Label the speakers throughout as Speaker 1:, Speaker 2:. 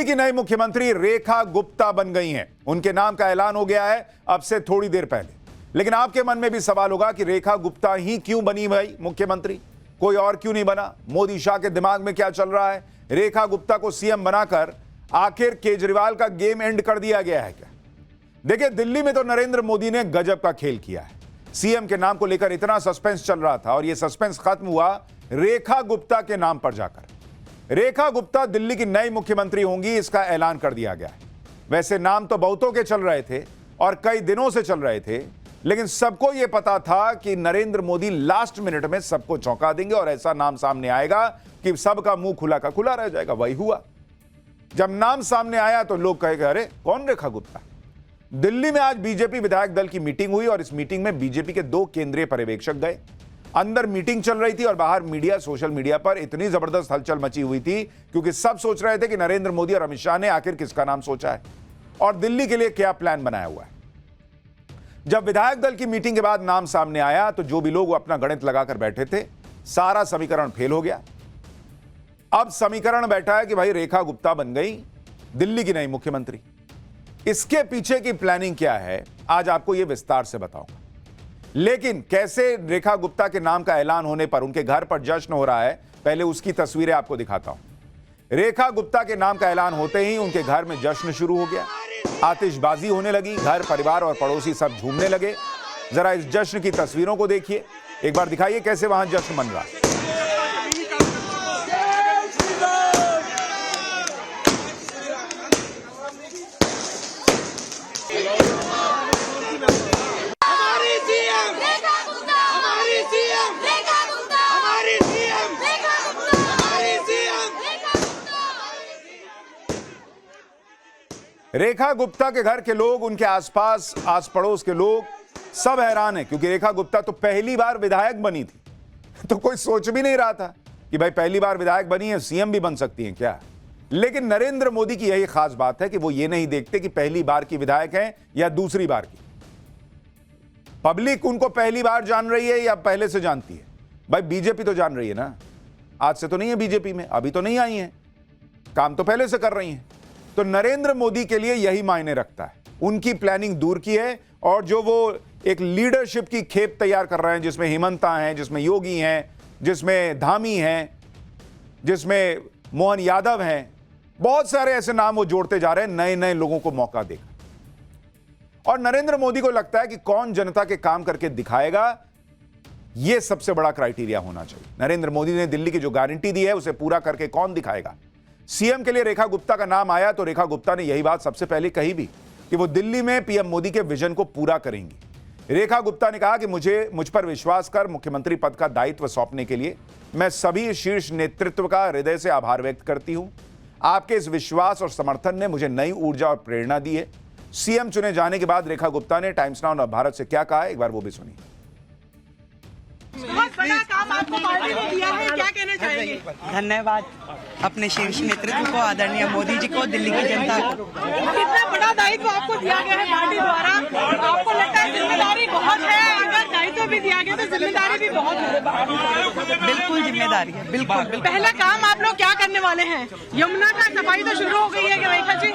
Speaker 1: दिल्ली की नई मुख्यमंत्री रेखा गुप्ता बन गई हैं। उनके नाम का ऐलान हो गया है अब से थोड़ी देर पहले। लेकिन आपके मन में भी सवाल होगा कि रेखा गुप्ता ही क्यों बनी भाई मुख्यमंत्री, कोई और क्यों नहीं बना? मोदी शाह के दिमाग में क्या चल रहा है? रेखा गुप्ता को सीएम बनाकर आखिर केजरीवाल का गेम एंड कर दिया गया है क्या? देखिए, दिल्ली में तो नरेंद्र मोदी ने गजब का खेल किया है। सीएम के नाम को लेकर इतना सस्पेंस चल रहा था और यह सस्पेंस खत्म हुआ रेखा गुप्ता के नाम पर जाकर। रेखा गुप्ता दिल्ली की नई मुख्यमंत्री होंगी, इसका ऐलान कर दिया गया है। वैसे नाम तो बहुतों के चल रहे थे और कई दिनों से चल रहे थे, लेकिन सबको यह पता था कि नरेंद्र मोदी लास्ट मिनट में सबको चौंका देंगे और ऐसा नाम सामने आएगा कि सबका मुंह खुला का खुला रह जाएगा। वही हुआ। जब नाम सामने आया तो लोग कहेंगे अरे कौन रेखा गुप्ता? दिल्ली में आज बीजेपी विधायक दल की मीटिंग हुई और इस मीटिंग में बीजेपी के 2 केंद्रीय पर्यवेक्षक गए। अंदर मीटिंग चल रही थी और बाहर मीडिया, सोशल मीडिया पर इतनी जबरदस्त हलचल मची हुई थी क्योंकि सब सोच रहे थे कि नरेंद्र मोदी और अमित शाह ने आखिर किसका नाम सोचा है और दिल्ली के लिए क्या प्लान बनाया हुआ है। जब विधायक दल की मीटिंग के बाद नाम सामने आया तो जो भी लोग अपना गणित लगाकर बैठे थे, सारा समीकरण फेल हो गया। अब समीकरण बैठा है कि भाई रेखा गुप्ता बन गई दिल्ली की नई मुख्यमंत्री। इसके पीछे की प्लानिंग क्या है आज आपको यह विस्तार से बताऊंगा। लेकिन कैसे रेखा गुप्ता के नाम का ऐलान होने पर उनके घर पर जश्न हो रहा है, पहले उसकी तस्वीरें आपको दिखाता हूं। रेखा गुप्ता के नाम का ऐलान होते ही उनके घर में जश्न शुरू हो गया, आतिशबाजी होने लगी, घर परिवार और पड़ोसी सब झूमने लगे। जरा इस जश्न की तस्वीरों को देखिए, एक बार दिखाइए कैसे वहां जश्न मन रहा है। रेखा गुप्ता के घर के लोग, उनके आसपास आस पड़ोस के लोग सब हैरान हैं क्योंकि रेखा गुप्ता तो पहली बार विधायक बनी थी। तो कोई सोच भी नहीं रहा था कि भाई पहली बार विधायक बनी है, सीएम भी बन सकती हैं क्या। लेकिन नरेंद्र मोदी की यही खास बात है कि वो ये नहीं देखते कि पहली बार की विधायक हैं या दूसरी बार की। पब्लिक उनको पहली बार जान रही है या पहले से जानती है? भाई बीजेपी तो जान रही है ना, आज से तो नहीं है बीजेपी में, अभी तो नहीं आई है, काम तो पहले से कर रही है। तो नरेंद्र मोदी के लिए यही मायने रखता है। उनकी प्लानिंग दूर की है और जो वो एक लीडरशिप की खेप तैयार कर रहे हैं, जिसमें हेमंता हैं, जिसमें योगी हैं, जिसमें धामी हैं, जिसमें मोहन यादव हैं, बहुत सारे ऐसे नाम वो जोड़ते जा रहे हैं नए नए लोगों को मौका देकर। और नरेंद्र मोदी को लगता है कि कौन जनता के काम करके दिखाएगा, यह सबसे बड़ा क्राइटेरिया होना चाहिए। नरेंद्र मोदी ने दिल्ली की जो गारंटी दी है उसे पूरा करके कौन दिखाएगा। सीएम के लिए रेखा गुप्ता का नाम आया तो रेखा गुप्ता ने यही बात सबसे पहले कही भी कि वो दिल्ली में पीएम मोदी के विजन को पूरा करेंगी। रेखा गुप्ता ने कहा कि मुझ पर विश्वास कर मुख्यमंत्री पद का दायित्व सौंपने के लिए मैं सभी शीर्ष नेतृत्व का हृदय से आभार व्यक्त करती हूं। आपके इस विश्वास और समर्थन ने मुझे नई ऊर्जा और प्रेरणा दी है। सीएम चुने जाने के बाद रेखा गुप्ता ने टाइम्स नाउ भारत से क्या कहा, एक बार वो भी सुनिए।
Speaker 2: बहुत बड़ा काम आपको पार्टी ने दिया है, क्या कहना चाहेंगे?
Speaker 3: धन्यवाद अपने शीर्ष नेतृत्व को, आदरणीय मोदी जी को, दिल्ली की जनता को।
Speaker 2: कितना बड़ा दायित्व आपको दिया गया है पार्टी द्वारा, आपको लगता है जिम्मेदारी बहुत है? अगर दायित्व भी दिया गया तो जिम्मेदारी भी बहुत है।
Speaker 3: बिल्कुल जिम्मेदारी है, बिल्कुल।
Speaker 2: पहला काम आप लोग क्या करने वाले हैं? यमुना का सफाई तो शुरू हो गई है रेखा जी।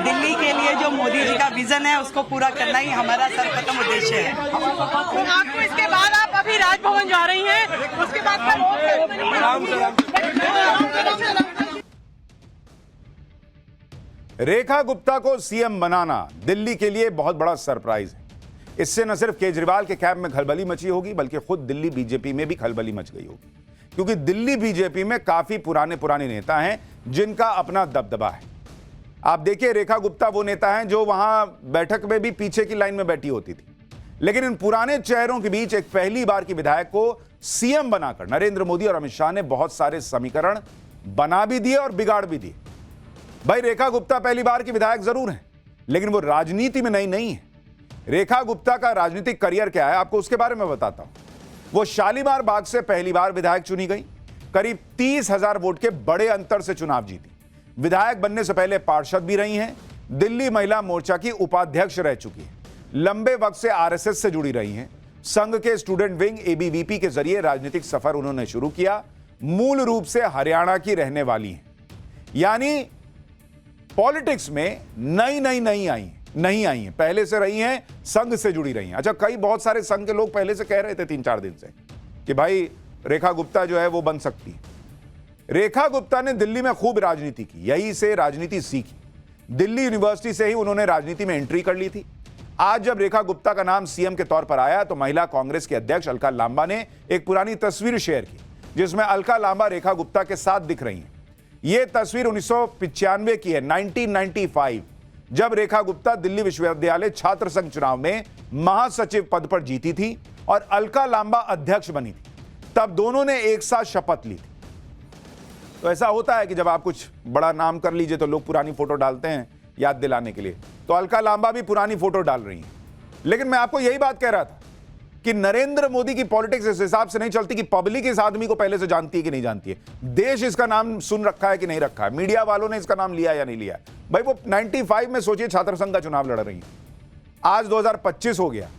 Speaker 3: दिल्ली के लिए जो मोदी जी का विजन है उसको पूरा करना ही हमारा सर्वप्रथम उद्देश्य है।
Speaker 2: तो आपको इसके बाद आप अभी राजभवन जा रही हैं, उसके बाद
Speaker 1: रेखा गुप्ता को सीएम बनाना दिल्ली के लिए बहुत बड़ा सरप्राइज है। इससे न सिर्फ केजरीवाल के कैंप में खलबली मची होगी बल्कि खुद दिल्ली बीजेपी में भी खलबली मच गई होगी, क्योंकि दिल्ली बीजेपी में काफी पुराने नेता हैं जिनका अपना दबदबा है। आप देखिए, रेखा गुप्ता वो नेता हैं जो वहां बैठक में भी पीछे की लाइन में बैठी होती थी, लेकिन इन पुराने चेहरों के बीच एक पहली बार की विधायक को सीएम बनाकर नरेंद्र मोदी और अमित शाह ने बहुत सारे समीकरण बना भी दिए और बिगाड़ भी दिए। भाई रेखा गुप्ता पहली बार की विधायक जरूर है, लेकिन वो राजनीति में नहीं है। रेखा गुप्ता का राजनीतिक करियर क्या है आपको उसके बारे में बताता हूं। वो शालीमार बाग से पहली बार विधायक चुनी गई, करीब 30,000 वोट के बड़े अंतर से चुनाव जीती। विधायक बनने से पहले पार्षद भी रही हैं, दिल्ली महिला मोर्चा की उपाध्यक्ष रह चुकी है, लंबे वक्त से आरएसएस से जुड़ी रही हैं, संघ के स्टूडेंट विंग एबीवीपी के जरिए राजनीतिक सफर उन्होंने शुरू किया। मूल रूप से हरियाणा की रहने वाली हैं, यानी पॉलिटिक्स में नहीं आई हैं, पहले से रही हैं, संघ से जुड़ी रही हैं। अच्छा, कई बहुत सारे संघ के लोग पहले से कह रहे थे 3-4 दिन से कि भाई रेखा गुप्ता जो है वो बन सकती है। रेखा गुप्ता ने दिल्ली में खूब राजनीति की, यही से राजनीति सीखी। दिल्ली यूनिवर्सिटी से ही उन्होंने राजनीति में एंट्री कर ली थी। आज जब रेखा गुप्ता का नाम सीएम के तौर पर आया तो महिला कांग्रेस के अध्यक्ष अलका लांबा ने एक पुरानी तस्वीर शेयर की, जिसमें अलका लांबा रेखा गुप्ता के साथ दिख रही हैं। यह तस्वीर 1995 की है, 1995, जब रेखा गुप्ता दिल्ली विश्वविद्यालय छात्र संघ चुनाव में महासचिव पद पर जीती थी और अलका लांबा अध्यक्ष बनी थी। तब दोनों ने एक साथ शपथ ली थी। तो ऐसा होता है कि जब आप कुछ बड़ा नाम कर लीजिए तो लोग पुरानी फोटो डालते हैं याद दिलाने के लिए। तो अलका लांबा भी पुरानी फोटो डाल रही हैं। लेकिन मैं आपको यही बात कह रहा था कि नरेंद्र मोदी की पॉलिटिक्स इस हिसाब से नहीं चलती कि पब्लिक इस आदमी को पहले से जानती है कि नहीं जानती है, देश इसका नाम सुन रखा है कि नहीं रखा है, मीडिया वालों ने इसका नाम लिया या नहीं लिया। भाई वो 95 में सोचिए छात्र संघ का चुनाव लड़ रही है, आज 2025 हो गया।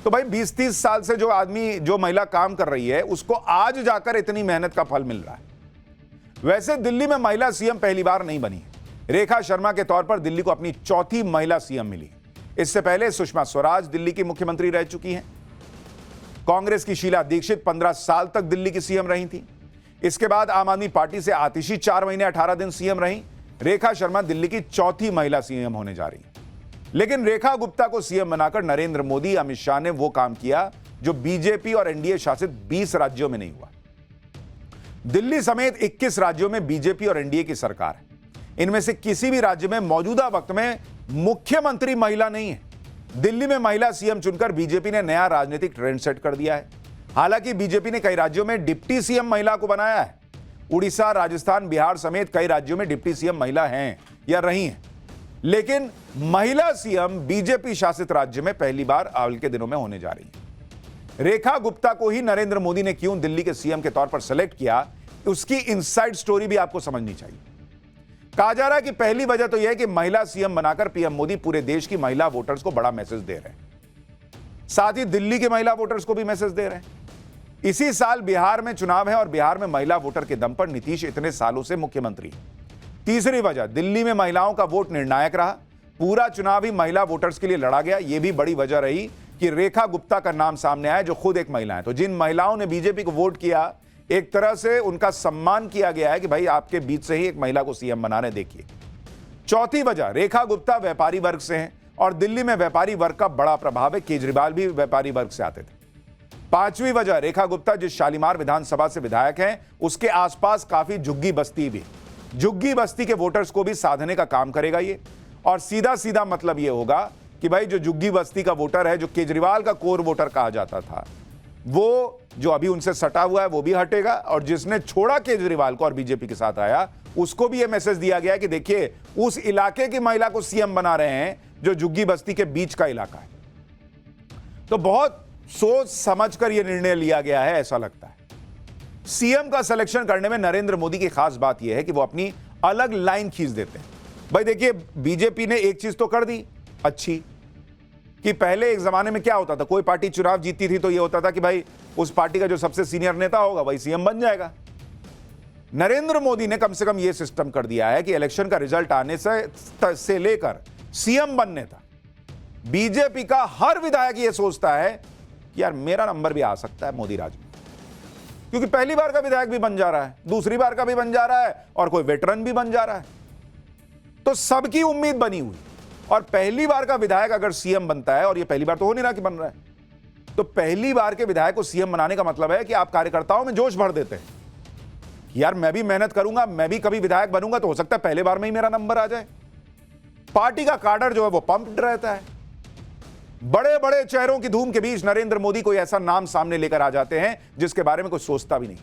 Speaker 1: तो भाई 20-30 साल से जो आदमी, जो महिला काम कर रही है, उसको आज जाकर इतनी मेहनत का फल मिल रहा है। वैसे दिल्ली में महिला सीएम पहली बार नहीं बनी है। रेखा शर्मा के तौर पर दिल्ली को अपनी चौथी महिला सीएम मिली। इससे पहले सुषमा स्वराज दिल्ली की मुख्यमंत्री रह चुकी हैं। कांग्रेस की शीला दीक्षित 15 साल तक दिल्ली की सीएम रही थी। इसके बाद आम आदमी पार्टी से आतिशी 4 महीने 18 दिन सीएम रही। रेखा शर्मा दिल्ली की चौथी महिला सीएम होने जा रही। लेकिन रेखा गुप्ता को सीएम बनाकर नरेंद्र मोदी, अमित शाह ने वो काम किया जो बीजेपी और एनडीए शासित 20 राज्यों में नहीं हुआ। दिल्ली समेत 21 राज्यों में बीजेपी और एनडीए की सरकार है। इनमें से किसी भी राज्य में मौजूदा वक्त में मुख्यमंत्री महिला नहीं है। दिल्ली में महिला सीएम चुनकर बीजेपी ने नया राजनीतिक ट्रेंड सेट कर दिया है। हालांकि बीजेपी ने कई राज्यों में डिप्टी सीएम महिला को बनाया है। उड़ीसा, राजस्थान, बिहार समेत कई राज्यों में डिप्टी सीएम महिला हैं या रही हैं। लेकिन महिला सीएम बीजेपी शासित राज्य में पहली बार हाल के दिनों में होने जा रही है। रेखा गुप्ता को ही नरेंद्र मोदी ने क्यों दिल्ली के सीएम के तौर पर सेलेक्ट किया, उसकी इनसाइड स्टोरी भी आपको समझनी चाहिए। कहा जा रहा है कि पहली वजह तो यह है कि महिला सीएम बनाकर पीएम मोदी पूरे देश की महिला वोटर्स को बड़ा मैसेज दे रहे हैं, साथ ही दिल्ली के महिला वोटर्स को भी मैसेज दे रहे हैं। इसी साल बिहार में चुनाव है और बिहार में महिला वोटर के दम पर नीतीश इतने सालों से मुख्यमंत्री है। तीसरी वजह, दिल्ली में महिलाओं का वोट निर्णायक रहा। पूरा चुनाव ही महिला वोटर्स के लिए लड़ा गया। यह भी बड़ी वजह रही कि रेखा गुप्ता का नाम सामने आया, जो खुद एक महिला है। तो जिन महिलाओं ने बीजेपी को वोट किया, एक तरह से उनका सम्मान किया गया है कि भाई आपके बीच से ही एक महिला को सीएम बना रहे, देखिए। चौथी वजह, रेखा गुप्ता व्यापारी वर्ग से हैं और दिल्ली में व्यापारी वर्ग का बड़ा प्रभाव है। केजरीवाल भी व्यापारी वर्ग से आते थे। पांचवी वजह, रेखा गुप्ता जिस शालीमार विधानसभा से विधायक हैं, उसके आसपास काफी झुग्गी बस्ती भी। झुग्गी बस्ती के वोटर्स को भी साधने का काम करेगा ये। और सीधा सीधा मतलब ये होगा कि भाई जो झुग्गी बस्ती का वोटर है, जो केजरीवाल का कोर वोटर कहा जाता था, वो जो अभी उनसे सटा हुआ है वो भी हटेगा। और जिसने छोड़ा केजरीवाल को और बीजेपी के साथ आया, उसको भी यह मैसेज दिया गया है कि देखिए उस इलाके की महिला को सीएम बना रहे हैं जो झुग्गी बस्ती के बीच का इलाका है। तो बहुत सोच समझकर यह निर्णय लिया गया है, ऐसा लगता है। सीएम का सिलेक्शन करने में नरेंद्र मोदी की खास बात यह है कि वो अपनी अलग लाइन खींच देते हैं। भाई देखिए, बीजेपी ने एक चीज तो कर दी अच्छी, कि पहले एक जमाने में क्या होता था, कोई पार्टी चुनाव जीतती थी तो यह होता था कि भाई उस पार्टी का जो सबसे सीनियर नेता होगा वही सीएम बन जाएगा। नरेंद्र मोदी ने कम से कम यह सिस्टम कर दिया है कि इलेक्शन का रिजल्ट आने से लेकर सीएम बनने तक बीजेपी का हर विधायक यह सोचता है कि यार मेरा नंबर भी आ सकता है मोदी राज में, क्योंकि पहली बार का विधायक भी बन जा रहा है, दूसरी बार का भी बन जा रहा है और कोई वेटरन भी बन जा रहा है। तो सबकी उम्मीद बनी हुई। और पहली बार का विधायक अगर सीएम बनता है, और ये पहली बार तो हो नहीं रहा कि बन रहा है, तो पहली बार के विधायक को सीएम बनाने का मतलब है कि आप कार्यकर्ताओं में जोश भर देते हैं। यार मैं भी मेहनत करूंगा, मैं भी कभी विधायक बनूंगा, तो हो सकता है पहले बार में ही मेरा नंबर आ जाए। पार्टी का काडर जो है वो पंप्ड रहता है। बड़े बड़े चेहरों की धूम के बीच नरेंद्र मोदी कोई ऐसा नाम सामने लेकर आ जाते हैं जिसके बारे में कोई सोचता भी नहीं,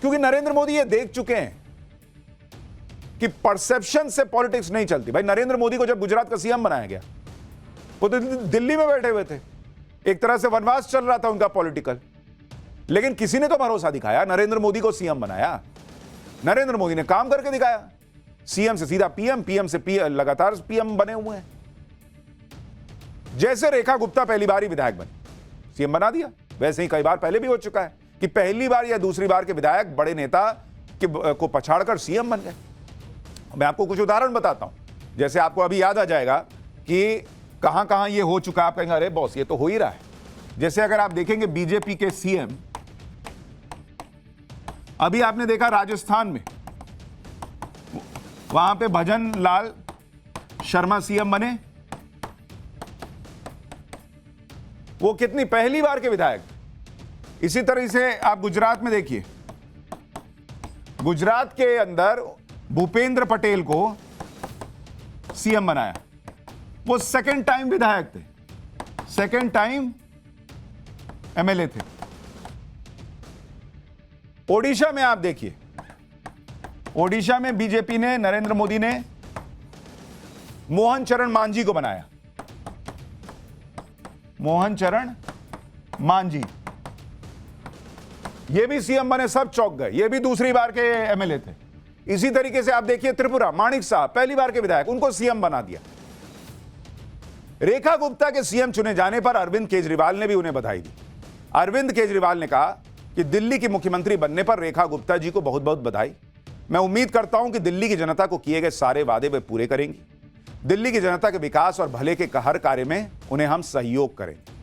Speaker 1: क्योंकि नरेंद्र मोदी ये देख चुके हैं कि परसेप्शन से पॉलिटिक्स नहीं चलती। भाई नरेंद्र मोदी को जब गुजरात का सीएम बनाया गया, वो तो दिल्ली में बैठे हुए थे, एक तरह से वनवास चल रहा था उनका पॉलिटिकल, लेकिन किसी ने तो भरोसा दिखाया, नरेंद्र मोदी को सीएम बनाया। नरेंद्र मोदी ने काम करके दिखाया। सीएम से सीधा पीएम, पीएम से पीएम, लगातार पीएम बने हुए हैं। जैसे रेखा गुप्ता पहली बार ही विधायक बनी, सीएम बना दिया, वैसे ही कई बार पहले भी हो चुका है कि पहली बार या दूसरी बार के विधायक बड़े नेता को पछाड़कर सीएम बन गए। मैं आपको कुछ उदाहरण बताता हूं, जैसे आपको अभी याद आ जाएगा कि कहां कहां ये हो चुका है। आप कहेंगे अरे बॉस ये तो हो ही रहा है। जैसे अगर आप देखेंगे बीजेपी के सीएम, अभी आपने देखा राजस्थान में, वहां पे भजन लाल शर्मा सीएम बने। वो कितनी पहली बार के विधायक। इसी तरह से आप गुजरात में देखिए, गुजरात के अंदर भूपेंद्र पटेल को सीएम बनाया। वो सेकंड टाइम विधायक थे, सेकंड टाइम एमएलए थे। ओडिशा में आप देखिए, ओडिशा में बीजेपी ने, नरेंद्र मोदी ने मोहन चरण मांझी को बनाया। मोहन चरण मांझी, ये भी सीएम बने, सब चौंक गए। ये भी दूसरी बार के एमएलए थे। इसी तरीके से आप देखिए त्रिपुरा, माणिक साहब पहली बार के विधायक, उनको सीएम बना दिया। रेखा गुप्ता के सीएम चुने जाने पर अरविंद केजरीवाल ने भी उन्हें बधाई दी। अरविंद केजरीवाल ने कहा कि दिल्ली की मुख्यमंत्री बनने पर रेखा गुप्ता जी को बहुत बहुत बधाई। मैं उम्मीद करता हूं कि दिल्ली की जनता को किए गए सारे वादे वे पूरे करेंगी। दिल्ली की जनता के विकास और भले के हर कार्य में उन्हें हम सहयोग करेंगे।